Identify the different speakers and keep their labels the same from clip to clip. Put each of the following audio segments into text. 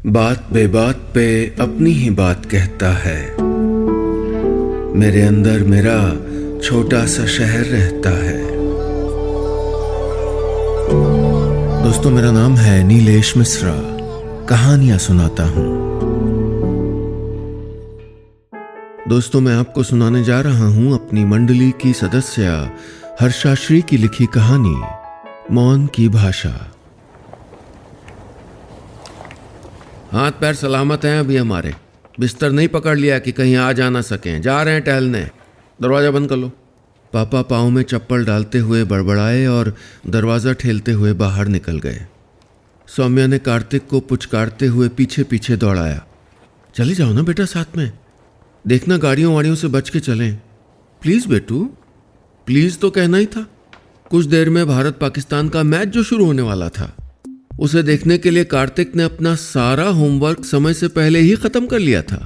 Speaker 1: बात बेबात पे अपनी ही बात कहता है। मेरे अंदर मेरा छोटा सा शहर रहता है। दोस्तों, मेरा नाम है नीलेश मिश्रा। कहानियां सुनाता हूं। दोस्तों, मैं आपको सुनाने जा रहा हूं अपनी मंडली की सदस्य हर्षाश्री की लिखी कहानी मौन की भाषा। हाथ पैर सलामत हैं अभी हमारे। बिस्तर नहीं पकड़ लिया कि कहीं आ जा ना सकें। जा रहे हैं टहलने। दरवाज़ा बंद कर लो। पापा पाँव में चप्पल डालते हुए बड़बड़ाए और दरवाज़ा ठेलते हुए बाहर निकल गए। सौम्या ने कार्तिक को पुचकारते हुए पीछे पीछे दौड़ाया। चले जाओ ना बेटा साथ में। देखना गाड़ियों वाड़ियों से बच के चलें। प्लीज़ बेटू, प्लीज़ तो कहना ही था। कुछ देर में भारत पाकिस्तान का मैच जो शुरू होने वाला था, उसे देखने के लिए कार्तिक ने अपना सारा होमवर्क समय से पहले ही खत्म कर लिया था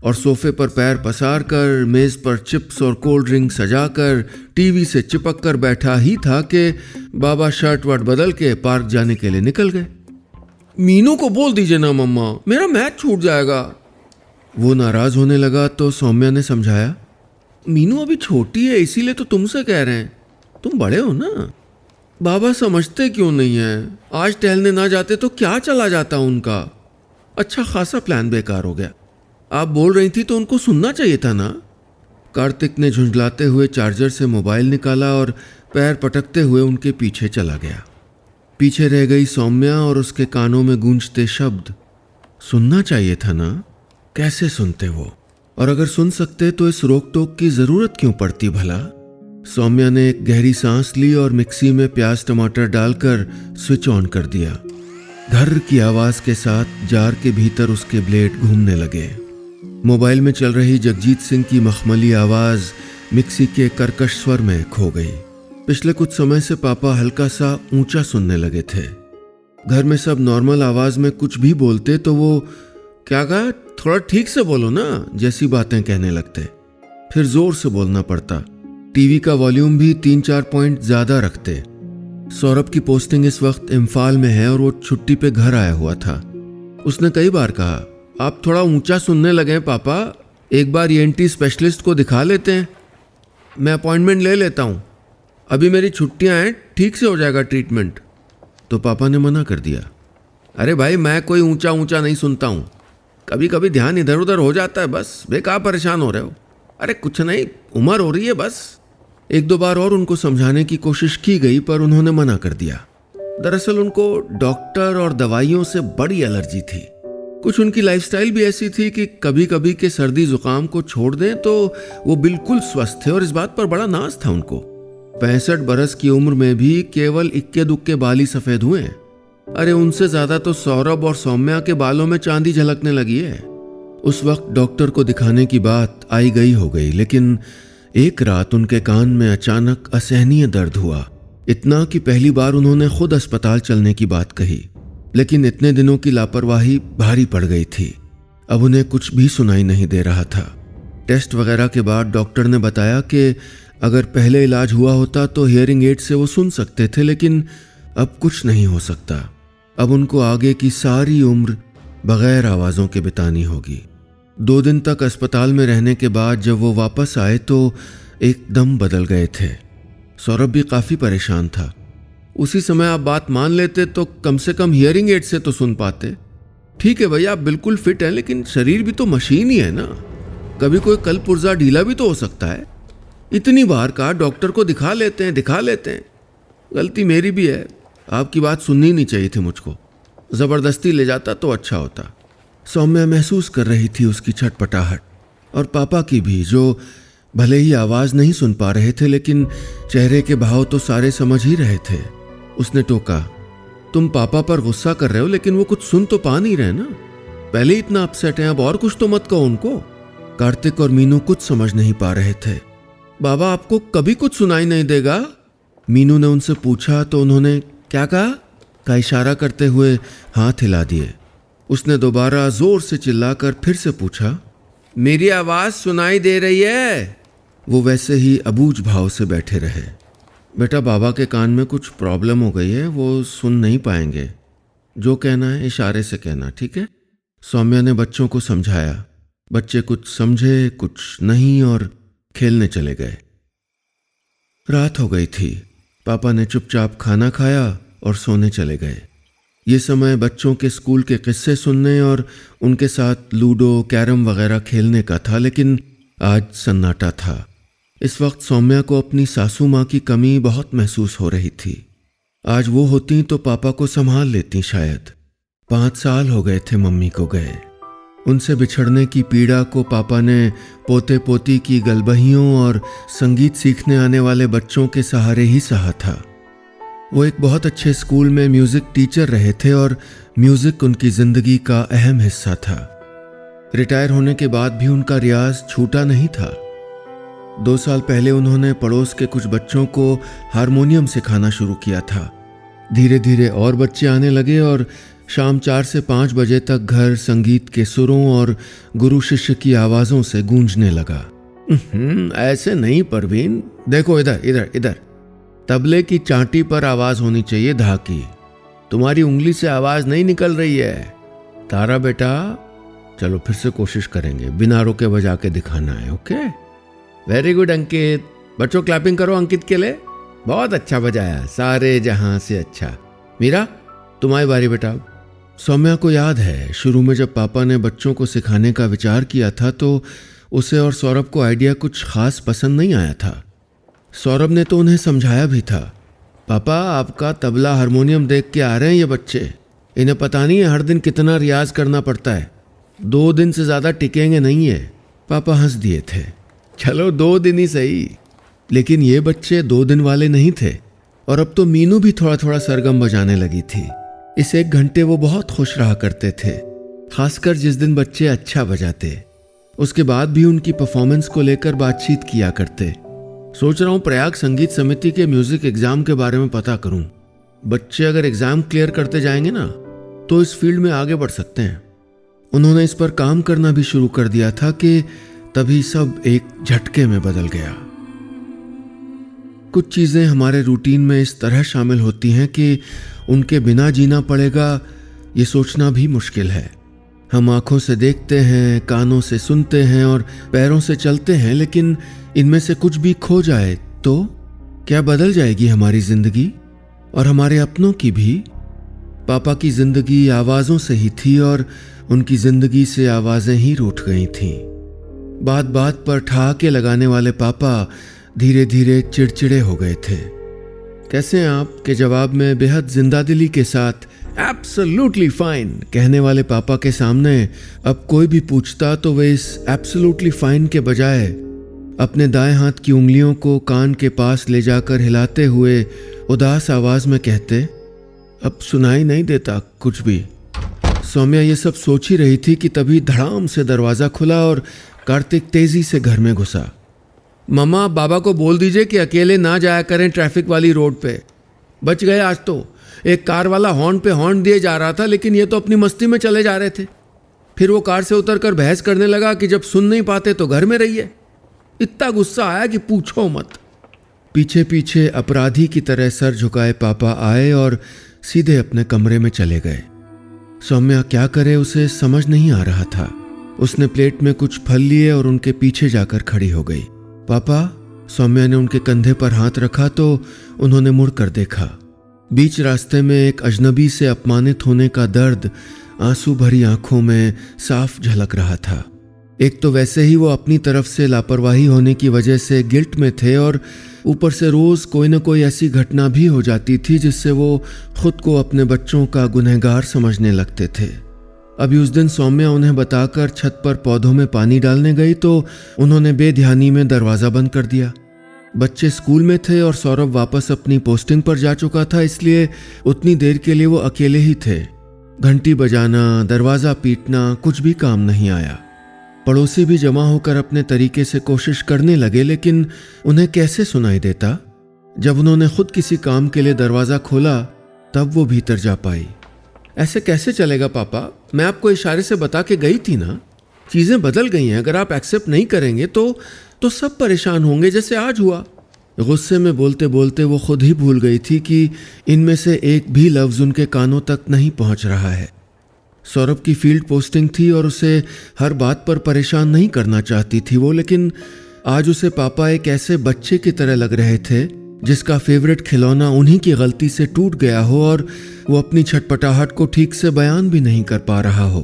Speaker 1: और सोफे पर पैर पसार कर, मेज पर चिप्स और कोल्ड ड्रिंक सजाकर, टीवी से चिपक कर बैठा ही था कि बाबा शर्ट वर्ट बदल के पार्क जाने के लिए निकल गए। मीनू को बोल दीजिए ना मम्मा, मेरा मैच छूट जाएगा। वो नाराज होने लगा तो सौम्या ने समझाया, मीनू अभी छोटी है इसीलिए तो तुमसे कह रहे हैं। तुम बड़े हो ना। बाबा समझते क्यों नहीं है? आज टहलने ना जाते तो क्या चला जाता उनका। अच्छा खासा प्लान बेकार हो गया। आप बोल रही थी तो उनको सुनना चाहिए था ना। कार्तिक ने झुंझलाते हुए चार्जर से मोबाइल निकाला और पैर पटकते हुए उनके पीछे चला गया। पीछे रह गई सौम्या और उसके कानों में गूंजते शब्द। सुनना चाहिए था ना। कैसे सुनते वो? और अगर सुन सकते तो इस रोक टोक की जरूरत क्यों पड़ती भला? सौम्या ने एक गहरी सांस ली और मिक्सी में प्याज टमाटर डालकर स्विच ऑन कर दिया। घर की आवाज के साथ जार के भीतर उसके ब्लेड घूमने लगे। मोबाइल में चल रही जगजीत सिंह की मखमली आवाज मिक्सी के कर्कश स्वर में खो गई। पिछले कुछ समय से पापा हल्का सा ऊंचा सुनने लगे थे। घर में सब नॉर्मल आवाज में कुछ भी बोलते तो वो क्या कहा, थोड़ा ठीक से बोलो ना जैसी बातें कहने लगते। फिर जोर से बोलना पड़ता। टीवी का वॉल्यूम भी 3-4 पॉइंट ज्यादा रखते। सौरभ की पोस्टिंग इस वक्त इम्फाल में है और वो छुट्टी पे घर आया हुआ था। उसने कई बार कहा, आप थोड़ा ऊंचा सुनने लगे हैं पापा, एक बार ENT स्पेशलिस्ट को दिखा लेते हैं। मैं अपॉइंटमेंट ले लेता हूँ। अभी मेरी छुट्टियाँ हैं, ठीक से हो जाएगा ट्रीटमेंट। तो पापा ने मना कर दिया। अरे भाई, मैं कोई ऊंचा ऊंचा नहीं सुनता हूँ। कभी कभी ध्यान इधर उधर हो जाता है, बस बेकार परेशान हो रहे हो। अरे कुछ नहीं, उम्र हो रही है बस। 1-2 बार और उनको समझाने की कोशिश की गई पर उन्होंने मना कर दिया। दरअसल उनको डॉक्टर और दवाइयों से बड़ी एलर्जी थी। कुछ उनकी लाइफस्टाइल भी ऐसी थी कि कभी कभी के सर्दी जुकाम को छोड़ दें तो वो बिल्कुल स्वस्थ थे और इस बात पर बड़ा नाज था उनको। 65 बरस की उम्र में भी केवल इक्के दुक्के बाल ही सफेद हुए। अरे उनसे ज्यादा तो सौरभ और सौम्या के बालों में चांदी झलकने लगी है। उस वक्त डॉक्टर को दिखाने की बात आई गई हो गई, लेकिन एक रात उनके कान में अचानक असहनीय दर्द हुआ। इतना कि पहली बार उन्होंने खुद अस्पताल चलने की बात कही, लेकिन इतने दिनों की लापरवाही भारी पड़ गई थी। अब उन्हें कुछ भी सुनाई नहीं दे रहा था। टेस्ट वगैरह के बाद डॉक्टर ने बताया कि अगर पहले इलाज हुआ होता तो हियरिंग एड से वो सुन सकते थे, लेकिन अब कुछ नहीं हो सकता। अब उनको आगे की सारी उम्र बगैर आवाज़ों के बितानी होगी। 2 दिन तक अस्पताल में रहने के बाद जब वो वापस आए तो एकदम बदल गए थे। सौरभ भी काफ़ी परेशान था। उसी समय आप बात मान लेते तो कम से कम हियरिंग एड से तो सुन पाते। ठीक है भैया, आप बिल्कुल फिट हैं, लेकिन शरीर भी तो मशीन ही है ना। कभी कोई कल पुर्जा ढीला भी तो हो सकता है। इतनी बार कहा डॉक्टर को दिखा लेते हैं। गलती मेरी भी है। आपकी बात सुननी नहीं चाहिए थी मुझको। ज़बरदस्ती ले जाता तो अच्छा होता। सौम्या महसूस कर रही थी उसकी छटपटाहट, और पापा की भी, जो भले ही आवाज़ नहीं सुन पा रहे थे लेकिन चेहरे के भाव तो सारे समझ ही रहे थे। उसने टोका, तुम पापा पर गुस्सा कर रहे हो लेकिन वो कुछ सुन तो पा नहीं रहे ना। पहले ही इतना अपसेट हैं, अब और कुछ तो मत कहो उनको। कार्तिक और मीनू कुछ समझ नहीं पा रहे थे। बाबा, आपको कभी कुछ सुनाई नहीं देगा? मीनू ने उनसे पूछा तो उन्होंने क्या कहा का इशारा करते हुए हाथ हिला दिए। उसने दोबारा जोर से चिल्लाकर फिर से पूछा, मेरी आवाज सुनाई दे रही है? वो वैसे ही अबूझ भाव से बैठे रहे। बेटा, बाबा के कान में कुछ प्रॉब्लम हो गई है, वो सुन नहीं पाएंगे। जो कहना है इशारे से कहना, ठीक है? सौम्या ने बच्चों को समझाया। बच्चे कुछ समझे, कुछ नहीं और खेलने चले गए। रात हो गई थी। पापा ने चुपचाप खाना खाया और सोने चले गए। ये समय बच्चों के स्कूल के किस्से सुनने और उनके साथ लूडो, कैरम वगैरह खेलने का था, लेकिन आज सन्नाटा था। इस वक्त सौम्या को अपनी सासू माँ की कमी बहुत महसूस हो रही थी। आज वो होती तो पापा को संभाल लेती शायद। 5 साल हो गए थे मम्मी को गए। उनसे बिछड़ने की पीड़ा को पापा ने पोते पोती की गलबहियों और संगीत सीखने आने वाले बच्चों के सहारे ही सहा था। वो एक बहुत अच्छे स्कूल में म्यूजिक टीचर रहे थे और म्यूजिक उनकी जिंदगी का अहम हिस्सा था। रिटायर होने के बाद भी उनका रियाज छूटा नहीं था। 2 साल पहले उन्होंने पड़ोस के कुछ बच्चों को हारमोनियम सिखाना शुरू किया था। धीरे धीरे और बच्चे आने लगे और शाम 4 से 5 बजे तक घर संगीत के सुरों और गुरु शिष्य की आवाज़ों से गूंजने लगा। ऐसे नहीं परवीन, देखो इधर इधर इधर, तबले की चांटी पर आवाज़ होनी चाहिए धा की। तुम्हारी उंगली से आवाज़ नहीं निकल रही है। तारा बेटा, चलो फिर से कोशिश करेंगे, बिना रुके बजा के दिखाना है। ओके, वेरी गुड अंकित। बच्चों क्लैपिंग करो अंकित के लिए, बहुत अच्छा बजाया, सारे जहां से अच्छा। मीरा, तुम्हारी बारी बेटा। सौम्या को याद है शुरू में जब पापा ने बच्चों को सिखाने का विचार किया था तो उसे और सौरभ को आइडिया कुछ खास पसंद नहीं आया था। सौरभ ने तो उन्हें समझाया भी था, पापा आपका तबला हारमोनियम देख के आ रहे हैं ये बच्चे, इन्हें पता नहीं है हर दिन कितना रियाज करना पड़ता है, 2 दिन से ज़्यादा टिकेंगे नहीं है। पापा हंस दिए थे, चलो 2 दिन ही सही। लेकिन ये बच्चे 2 दिन वाले नहीं थे और अब तो मीनू भी थोड़ा थोड़ा सरगम बजाने लगी थी। इस 1 घंटे वो बहुत खुश रहा करते थे, खासकर जिस दिन बच्चे अच्छा बजाते। उसके बाद भी उनकी परफॉर्मेंस को लेकर बातचीत किया करते। सोच रहा हूँ प्रयाग संगीत समिति के म्यूजिक एग्जाम के बारे में पता करूँ। बच्चे अगर एग्जाम क्लियर करते जाएंगे ना तो इस फील्ड में आगे बढ़ सकते हैं। उन्होंने इस पर काम करना भी शुरू कर दिया था कि तभी सब एक झटके में बदल गया। कुछ चीज़ें हमारे रूटीन में इस तरह शामिल होती हैं कि उनके बिना जीना पड़ेगा, ये सोचना भी मुश्किल है। हम आँखों से देखते हैं, कानों से सुनते हैं और पैरों से चलते हैं, लेकिन इनमें से कुछ भी खो जाए तो क्या बदल जाएगी हमारी जिंदगी और हमारे अपनों की भी। पापा की जिंदगी आवाज़ों से ही थी और उनकी जिंदगी से आवाज़ें ही रूठ गई थीं। बात बात पर ठहाके लगाने वाले पापा धीरे धीरे चिड़चिड़े हो गए थे। कैसे हैं आप के जवाब में बेहद जिंदादिली के साथ एब्सोल्युटली फाइन कहने वाले पापा के सामने अब कोई भी पूछता तो वे इस एब्सोल्युटली फाइन के बजाय अपने दाएं हाथ की उंगलियों को कान के पास ले जाकर हिलाते हुए उदास आवाज में कहते, अब सुनाई नहीं देता कुछ भी। सौम्या ये सब सोच ही रही थी कि तभी धड़ाम से दरवाजा खुला और कार्तिक तेजी से घर में घुसा। मम्मा, बाबा को बोल दीजिए कि अकेले ना जाया करें ट्रैफिक वाली रोड पे। बच गए आज तो। एक कार वाला हॉर्न पे हॉर्न दिए जा रहा था, लेकिन ये तो अपनी मस्ती में चले जा रहे थे। फिर वो कार से उतरकर बहस करने लगा कि जब सुन नहीं पाते तो घर में रहिए। इतना गुस्सा आया कि पूछो मत। पीछे पीछे अपराधी की तरह सर झुकाए पापा आए और सीधे अपने कमरे में चले गए। सौम्या क्या करे उसे समझ नहीं आ रहा था। उसने प्लेट में कुछ फल लिए और उनके पीछे जाकर खड़ी हो गई। पापा, सौम्या ने उनके कंधे पर हाथ रखा तो उन्होंने मुड़कर देखा। बीच रास्ते में एक अजनबी से अपमानित होने का दर्द आंसू भरी आंखों में साफ झलक रहा था। एक तो वैसे ही वो अपनी तरफ से लापरवाही होने की वजह से गिल्ट में थे और ऊपर से रोज कोई न कोई ऐसी घटना भी हो जाती थी जिससे वो खुद को अपने बच्चों का गुनहगार समझने लगते थे। अभी उस दिन सौम्या उन्हें बताकर छत पर पौधों में पानी डालने गई तो उन्होंने बेध्यानी में दरवाज़ा बंद कर दिया। बच्चे स्कूल में थे और सौरभ वापस अपनी पोस्टिंग पर जा चुका था, इसलिए उतनी देर के लिए वो अकेले ही थे। घंटी बजाना, दरवाज़ा पीटना कुछ भी काम नहीं आया। पड़ोसी भी जमा होकर अपने तरीके से कोशिश करने लगे, लेकिन उन्हें कैसे सुनाई देता। जब उन्होंने खुद किसी काम के लिए दरवाज़ा खोला तब वो भीतर जा पाई। ऐसे कैसे चलेगा पापा, मैं आपको इशारे से बता के गई थी ना। चीज़ें बदल गई हैं, अगर आप एक्सेप्ट नहीं करेंगे तो सब परेशान होंगे जैसे आज हुआ। गुस्से में बोलते बोलते वो खुद ही भूल गई थी कि इनमें से एक भी लफ्ज़ उनके कानों तक नहीं पहुंच रहा है। सौरभ की फील्ड पोस्टिंग थी और उसे हर बात पर परेशान नहीं करना चाहती थी वो, लेकिन आज उसे पापा एक ऐसे बच्चे की तरह लग रहे थे जिसका फेवरेट खिलौना उन्हीं की गलती से टूट गया हो और वो अपनी छटपटाहट को ठीक से बयान भी नहीं कर पा रहा हो।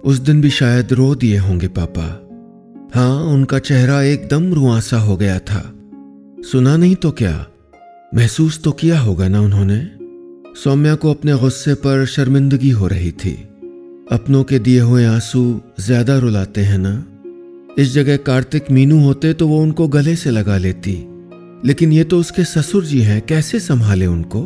Speaker 1: उस दिन भी शायद रो दिए होंगे पापा। हाँ, उनका चेहरा एकदम रुआंसा हो गया था। सुना नहीं तो क्या, महसूस तो किया होगा ना उन्होंने। सौम्या को अपने गुस्से पर शर्मिंदगी हो रही थी। अपनों के दिए हुए आंसू ज्यादा रुलाते हैं ना। इस जगह कार्तिक मीनू होते तो वो उनको गले से लगा लेती, लेकिन ये तो उसके ससुर जी हैं, कैसे संभाले उनको।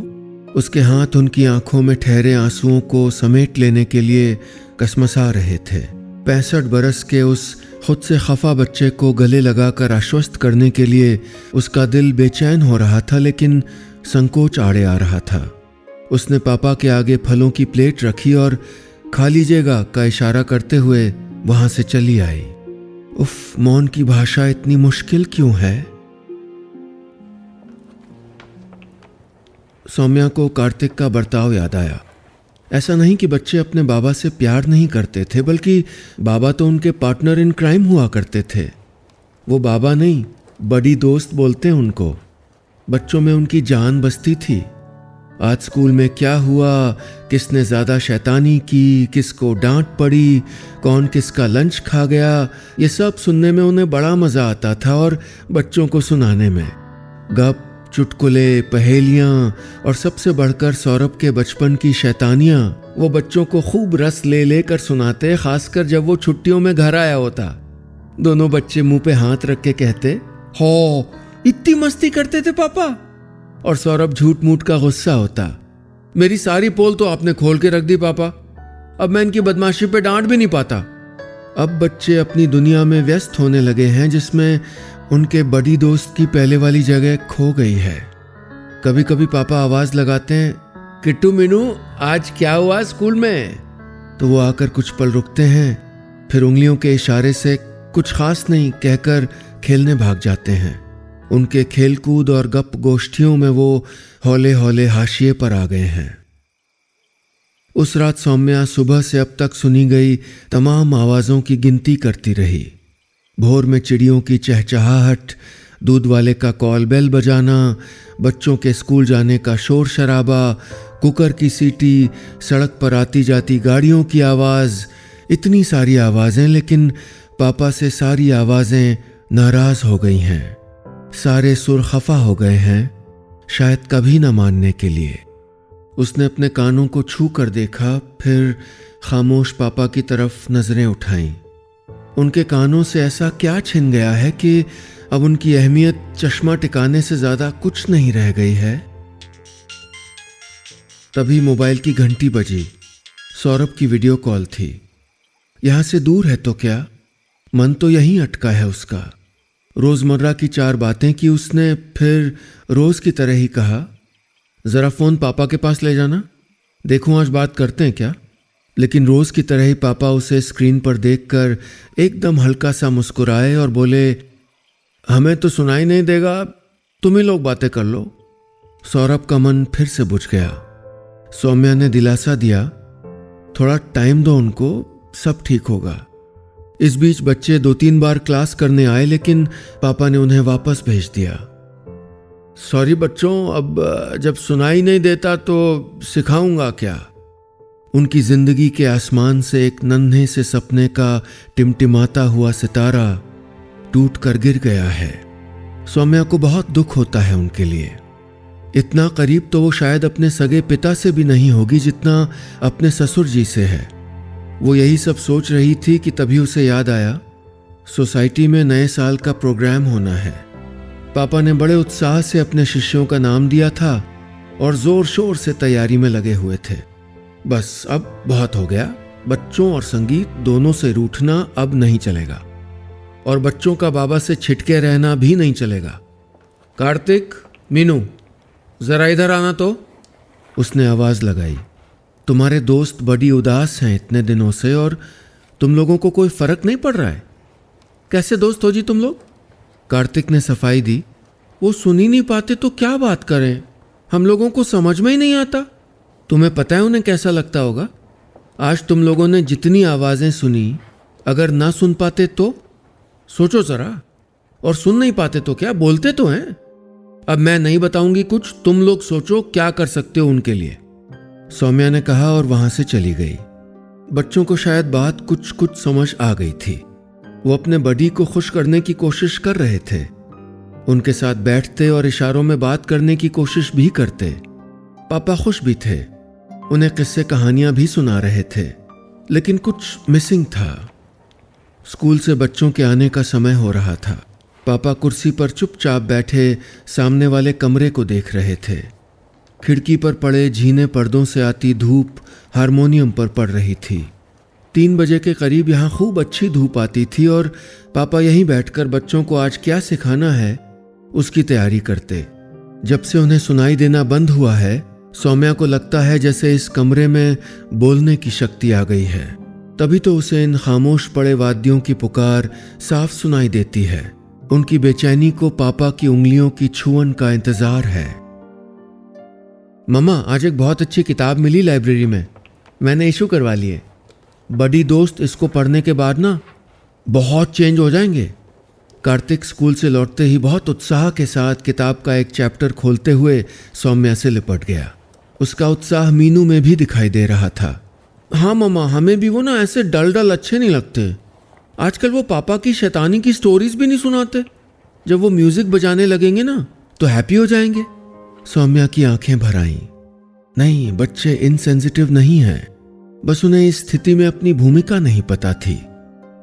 Speaker 1: उसके हाथ उनकी आंखों में ठहरे आंसुओं को समेट लेने के लिए कसमसा रहे थे। 65 बरस के उस खुद से खफा बच्चे को गले लगाकर आश्वस्त करने के लिए उसका दिल बेचैन हो रहा था, लेकिन संकोच आड़े आ रहा था। उसने पापा के आगे फलों की प्लेट रखी और खा लीजिएगा का इशारा करते हुए वहां से चली आई। उफ, मौन की भाषा इतनी मुश्किल क्यों है। सौम्या को कार्तिक का बर्ताव याद आया। ऐसा नहीं कि बच्चे अपने बाबा से प्यार नहीं करते थे, बल्कि बाबा तो उनके पार्टनर इन क्राइम हुआ करते थे। वो बाबा नहीं, बड़ी दोस्त बोलते हैं उनको। बच्चों में उनकी जान बसती थी। आज स्कूल में क्या हुआ, किसने ज़्यादा शैतानी की, किसको डांट पड़ी, कौन किसका लंच खा गया, ये सब सुनने में उन्हें बड़ा मज़ा आता था और बच्चों को सुनाने में। गप, चुटकुले, पहेलियाँ और सबसे बढ़कर सौरभ के बचपन की शैतानियाँ वो बच्चों को खूब रस ले लेकर सुनाते, खासकर जब वो छुट्टियों में घर आया होता। दोनों बच्चे मुंह पे हाथ रख के कहते, हो इतनी मस्ती करते थे पापा। और सौरभ झूठ मूठ का गुस्सा होता, मेरी सारी पोल तो आपने खोल के रख दी पापा, अब मैं इनकी बदमाशी पे डांट भी नहीं पाता। अब बच्चे अपनी दुनिया में व्यस्त होने लगे हैं जिसमें उनके बड़ी दोस्त की पहले वाली जगह खो गई है। कभी कभी पापा आवाज लगाते हैं, किट्टू मीनू आज क्या हुआ स्कूल में, तो वो आकर कुछ पल रुकते हैं, फिर उंगलियों के इशारे से कुछ खास नहीं कहकर खेलने भाग जाते हैं। उनके खेलकूद और गप गोष्ठियों में वो हौले हौले हाशिए पर आ गए हैं। उस रात सौम्या सुबह से अब तक सुनी गई तमाम आवाज़ों की गिनती करती रही। भोर में चिड़ियों की चहचहाहट, दूध वाले का कॉल बेल बजाना, बच्चों के स्कूल जाने का शोर शराबा, कुकर की सीटी, सड़क पर आती जाती गाड़ियों की आवाज़, इतनी सारी आवाज़ें, लेकिन पापा से सारी आवाज़ें नाराज़ हो गई हैं। सारे सुर खफा हो गए हैं, शायद कभी न मानने के लिए। उसने अपने कानों को छू कर देखा, फिर खामोश पापा की तरफ नजरें उठाईं। उनके कानों से ऐसा क्या छिन गया है कि अब उनकी अहमियत चश्मा टिकाने से ज्यादा कुछ नहीं रह गई है। तभी मोबाइल की घंटी बजी। सौरभ की वीडियो कॉल थी। यहां से दूर है तो क्या, मन तो यहीं अटका है उसका। रोजमर्रा की 4 बातें की उसने, फिर रोज की तरह ही कहा, जरा फोन पापा के पास ले जाना, देखूं आज बात करते हैं क्या। लेकिन रोज की तरह ही पापा उसे स्क्रीन पर देखकर एकदम हल्का सा मुस्कुराए और बोले, हमें तो सुनाई नहीं देगा, तुम ही लोग बातें कर लो। सौरभ का मन फिर से बुझ गया। सौम्या ने दिलासा दिया, थोड़ा टाइम दो उनको, सब ठीक होगा। इस बीच बच्चे 2-3 बार क्लास करने आए, लेकिन पापा ने उन्हें वापस भेज दिया। सॉरी बच्चों, अब जब सुनाई नहीं देता तो सिखाऊंगा क्या। उनकी जिंदगी के आसमान से एक नन्हे से सपने का टिमटिमाता हुआ सितारा टूट कर गिर गया है। सौम्या को बहुत दुख होता है उनके लिए। इतना करीब तो वो शायद अपने सगे पिता से भी नहीं होगी जितना अपने ससुर जी से है। वो यही सब सोच रही थी कि तभी उसे याद आया, सोसाइटी में नए साल का प्रोग्राम होना है। पापा ने बड़े उत्साह से अपने शिष्यों का नाम दिया था और जोर शोर से तैयारी में लगे हुए थे। बस अब बहुत हो गया, बच्चों और संगीत दोनों से रूठना अब नहीं चलेगा, और बच्चों का बाबा से छिटके रहना भी नहीं चलेगा। कार्तिक, मीनू, जरा इधर आना तो, उसने आवाज लगाई। तुम्हारे दोस्त बड़ी उदास हैं इतने दिनों से और तुम लोगों को कोई फर्क नहीं पड़ रहा है। कैसे दोस्त हो जी तुम लोग। कार्तिक ने सफाई दी, वो सुन ही नहीं पाते तो क्या बात करें, हम लोगों को समझ में ही नहीं आता। तुम्हें पता है उन्हें कैसा लगता होगा। आज तुम लोगों ने जितनी आवाज़ें सुनी, अगर ना सुन पाते तो सोचो ज़रा, और सुन नहीं पाते तो क्या, बोलते तो हैं। अब मैं नहीं बताऊंगी कुछ, तुम लोग सोचो क्या कर सकते हो उनके लिए, सौम्या ने कहा और वहां से चली गई। बच्चों को शायद बात कुछ कुछ समझ आ गई थी। वो अपने बडी को खुश करने की कोशिश कर रहे थे, उनके साथ बैठते और इशारों में बात करने की कोशिश भी करते। पापा खुश भी थे, उन्हें किस्से कहानियां भी सुना रहे थे, लेकिन कुछ मिसिंग था। स्कूल से बच्चों के आने का समय हो रहा था। पापा कुर्सी पर चुपचाप बैठे सामने वाले कमरे को देख रहे थे। खिड़की पर पड़े झीने पर्दों से आती धूप हारमोनियम पर पड़ रही थी। 3 बजे के करीब यहाँ खूब अच्छी धूप आती थी और पापा यहीं बैठकर बच्चों को आज क्या सिखाना है उसकी तैयारी करते। जब से उन्हें सुनाई देना बंद हुआ है, सौम्या को लगता है जैसे इस कमरे में बोलने की शक्ति आ गई है। तभी तो उसे इन खामोश पड़े वाद्यों की पुकार साफ सुनाई देती है। उनकी बेचैनी को पापा की उंगलियों की छुअन का इंतजार है। मम्मा, आज एक बहुत अच्छी किताब मिली लाइब्रेरी में, मैंने इशू करवा ली है। बड़ी दोस्त, इसको पढ़ने के बाद ना बहुत चेंज हो जाएंगे। कार्तिक स्कूल से लौटते ही बहुत उत्साह के साथ किताब का एक चैप्टर खोलते हुए सौम्या से लिपट गया। उसका उत्साह मीनू में भी दिखाई दे रहा था। हाँ मम्मा, हमें भी वो ना ऐसे डल डल अच्छे नहीं लगते। आजकल वो पापा की शैतानी की स्टोरीज भी नहीं सुनाते। जब वो म्यूजिक बजाने लगेंगे ना तो हैप्पी हो जाएंगे। सौम्या की आंखें भर आईं। नहीं, बच्चे इनसेंसिटिव नहीं हैं, बस उन्हें इस स्थिति में अपनी भूमिका नहीं पता थी।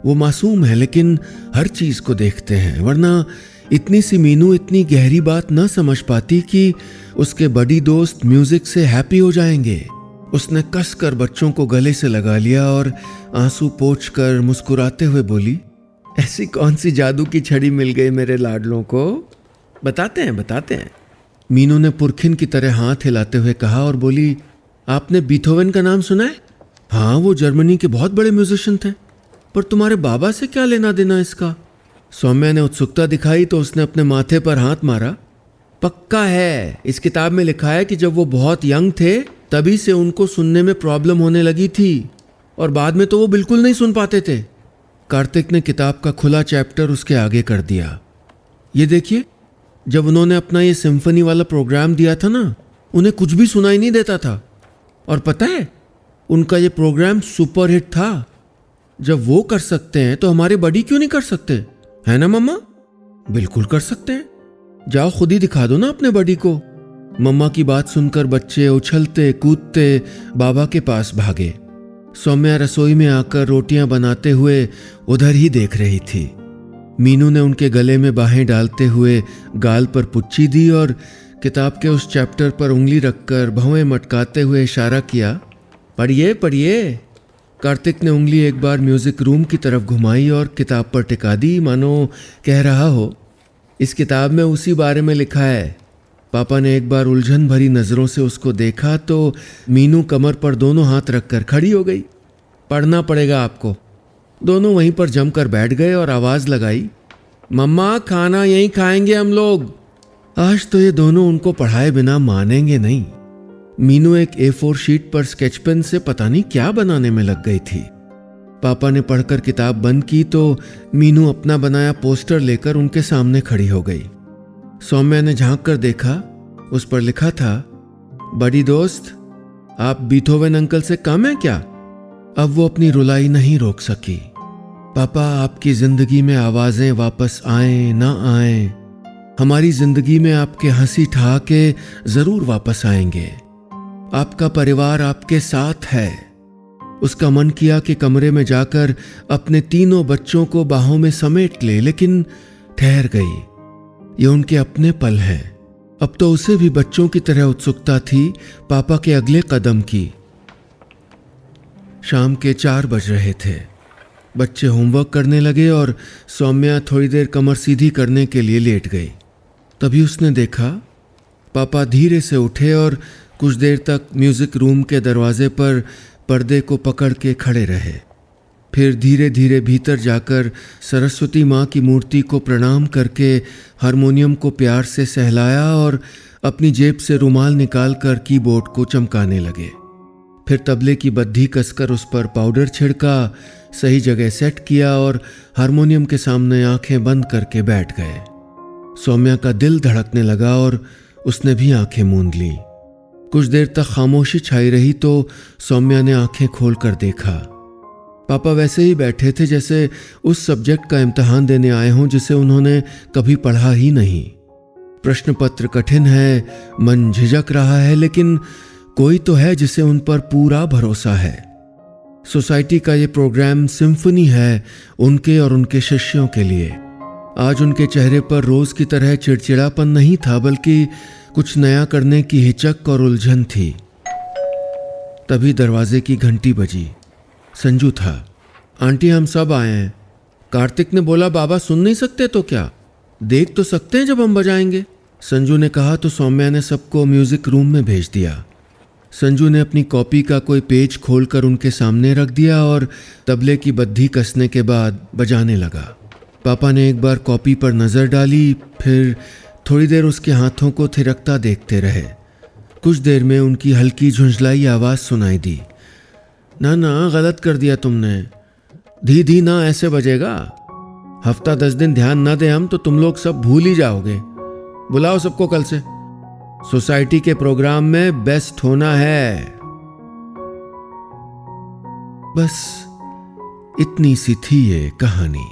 Speaker 1: वो मासूम है लेकिन हर चीज को देखते हैं, वरना इतनी सी मीनू इतनी गहरी बात न समझ पाती कि उसके बड़ी दोस्त म्यूजिक से हैप्पी हो जाएंगे। उसने कसकर बच्चों को गले से लगा लिया और आंसू पोंछकर मुस्कुराते हुए बोली, ऐसी कौन सी जादू की छड़ी मिल गई मेरे लाडलों को, बताते हैं। मीनू ने पुरखिन की तरह हाथ हिलाते हुए कहा और बोली, आपने बीथोवन का नाम सुना है? हाँ, वो जर्मनी के बहुत बड़े म्यूजिशियन थे, पर तुम्हारे बाबा से क्या लेना देना इसका? सौम्या ने उत्सुकता दिखाई तो उसने अपने माथे पर हाथ मारा। पक्का है, इस किताब में लिखा है कि जब वो बहुत यंग थे तभी से उनको सुनने में प्रॉब्लम होने लगी थी और बाद में तो वो बिल्कुल नहीं सुन पाते थे। कार्तिक ने किताब का खुला चैप्टर उसके आगे कर दिया। ये देखिए, जब उन्होंने अपना ये सिम्फनी वाला प्रोग्राम दिया था ना, उन्हें कुछ भी सुनाई नहीं देता था। और पता है, उनका ये प्रोग्राम सुपरहिट था। जब वो कर सकते हैं तो हमारे बड़ी क्यों नहीं कर सकते, है ना मम्मा? बिल्कुल कर सकते हैं, जाओ खुद ही दिखा दो ना अपने बड़ी को। मम्मा की बात सुनकर बच्चे उछलते कूदते बाबा के पास भागे। सौम्या रसोई में आकर रोटियां बनाते हुए उधर ही देख रही थी। मीनू ने उनके गले में बाहें डालते हुए गाल पर पुच्ची दी और किताब के उस चैप्टर पर उंगली रखकर भौं मटकाते हुए इशारा किया, पढ़िए। कार्तिक ने उंगली एक बार म्यूजिक रूम की तरफ घुमाई और किताब पर टिका दी, मानो कह रहा हो, इस किताब में उसी बारे में लिखा है। पापा ने एक बार उलझन भरी नजरों से उसको देखा तो मीनू कमर पर दोनों हाथ रखकर खड़ी हो गई। पढ़ना पड़ेगा आपको। दोनों वहीं पर जमकर बैठ गए और आवाज लगाई, मम्मा, खाना यहीं खाएंगे हम लोग। आज तो ये दोनों उनको पढ़ाए बिना मानेंगे नहीं। मीनू एक A4 शीट पर स्केच पेन से पता नहीं क्या बनाने में लग गई थी। पापा ने पढ़कर किताब बंद की तो मीनू अपना बनाया पोस्टर लेकर उनके सामने खड़ी हो गई। सौम्या ने झांक कर देखा, उस पर लिखा था, बड़ी दोस्त, आप बीथोवन अंकल से कम है क्या? अब वो अपनी रुलाई नहीं रोक सकी। पापा, आपकी जिंदगी में आवाजें वापस आए ना आए, हमारी जिंदगी में आपके हंसी ठहाके जरूर वापस आएंगे। आपका परिवार आपके साथ है। उसका मन किया कि कमरे में जाकर अपने तीनों बच्चों को बाहों में समेट ले, लेकिन ठहर गई। ये उनके अपने पल हैं। अब तो उसे भी बच्चों की तरह उत्सुकता थी पापा के अगले कदम की। शाम के 4 बज रहे थे। बच्चे होमवर्क करने लगे और सौम्या थोड़ी देर कमर सीधी करने के लिए लेट गई। तभी उसने देखा पापा धीरे से उठे और कुछ देर तक म्यूजिक रूम के दरवाजे पर पर्दे को पकड़ के खड़े रहे। फिर धीरे धीरे भीतर जाकर सरस्वती माँ की मूर्ति को प्रणाम करके हारमोनियम को प्यार से सहलाया और अपनी जेब से रुमाल निकालकर कीबोर्ड को चमकाने लगे। फिर तबले की बद्धी कसकर उस पर पाउडर छिड़का, सही जगह सेट किया और हारमोनियम के सामने आंखें बंद करके बैठ गए। सौम्या का दिल धड़कने लगा और उसने भी आंखें मूंद ली। कुछ देर तक खामोशी छाई रही तो सौम्या ने आंखें खोलकर देखा। पापा वैसे ही बैठे थे जैसे उस सब्जेक्ट का इम्तिहान देने आए हों जिसे उन्होंने कभी पढ़ा ही नहीं। प्रश्न पत्र कठिन है, मन झिझक रहा है, लेकिन कोई तो है जिसे उन पर पूरा भरोसा है। सोसाइटी का ये प्रोग्राम सिम्फनी है उनके और उनके शिष्यों के लिए। आज उनके चेहरे पर रोज की तरह चिड़चिड़ापन नहीं था, बल्कि कुछ नया करने की हिचक और उलझन थी। तभी दरवाजे की घंटी बजी। संजू था। आंटी, हम सब आए हैं। कार्तिक ने बोला, बाबा सुन नहीं सकते तो क्या, देख तो सकते हैं जब हम बजाएंगे। संजू ने कहा तो सौम्या ने सबको म्यूजिक रूम में भेज दिया। संजू ने अपनी कॉपी का कोई पेज खोलकर उनके सामने रख दिया और तबले की बद्धी कसने के बाद बजाने लगा। पापा ने एक बार कॉपी पर नज़र डाली, फिर थोड़ी देर उसके हाथों को थिरकता देखते रहे। कुछ देर में उनकी हल्की झुंझलाई आवाज़ सुनाई दी। ना ना, गलत कर दिया तुमने, धी धी ना ऐसे बजेगा। हफ्ता 10 दिन ध्यान ना दे हम तो तुम लोग सब भूल ही जाओगे। बुलाओ सबको कल से, सोसाइटी के प्रोग्राम में बेस्ट होना है। बस इतनी सी थी ये कहानी।